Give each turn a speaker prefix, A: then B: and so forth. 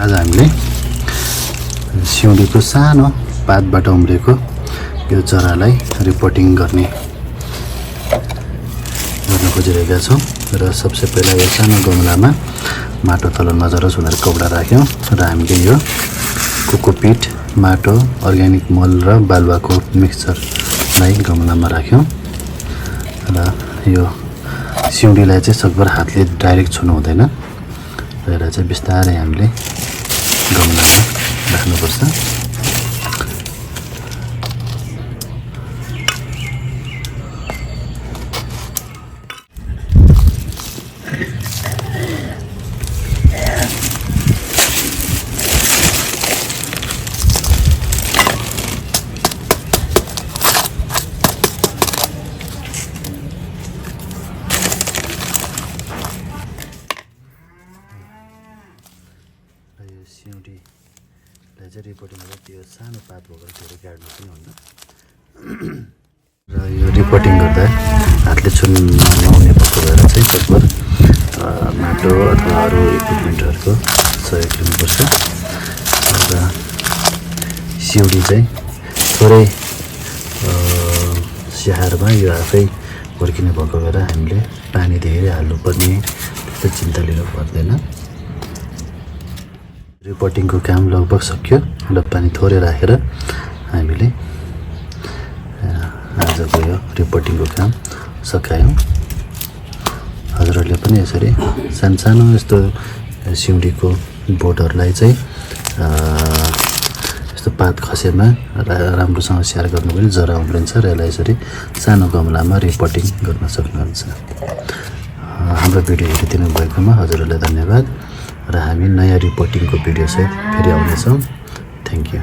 A: आज हामीले सिउँडीको सानो पातबाट उम्रेको यो चरालाई रिपोर्टिङ गर्न खोजिरहेका छौँ र सबसे पहिला यो सानो गमलामा माटो तल नजरोस् भनेर कपडा राख्यौँ र हामीले यो कोकोपिट माटो अर्ग्यानिक मल र बालुवाको मिक्सचरलाई गमलामा राख्यौँ र यो सिउँडीलाई चाहिँ सकभर हातले डाइरेक्ट छुनु हुँदैन र यसलाई चाहिँ बिस्तारै हामीले गमलामा राख्नुपर्छ। सिउँडीलाई चाहिँ रिपोर्टिङ गर्दा त्यो सानो पात भएर धेरै गाड्नु पनि हुन्न र यो रिपोर्टिङ गर्दा हातले छुन नहुने भएको भएर चाहिँ सकभर माटो अथवा अरू इक्विपमेन्टहरूको सहयोग लिनुपर्छ र सिउँडी चाहिँ थोरै स्याहारमा यो आफै हुर्किने भएको भएर हामीले पानी धेरै हाल्नुपर्ने त्यस्तो चिन्ता लिनु पर्दैन। रिपोर्टिङको काम लगभग सक्यो र पानी थोरै राखेर हामीले आजको यो रिपोर्टिङको काम सकायौँ। हजुरहरूले पनि यसरी सानो सानो यस्तो सिउँडीको बोटहरूलाई चाहिँ यस्तो पात खसेमा राम्रोसँग स्याहार गर्नु पनि जरा उम्रिन्छ र यसलाई यसरी सानो गमलामा रिपोर्टिङ गर्न सक्नुहुन्छ। हाम्रो भिडियो हेरिदिनु भएकोमा हजुरहरूलाई धन्यवाद र हामी नयाँ रिपोर्टिङको भिडियोसहित फेरि आउनेछौँ। Thank you.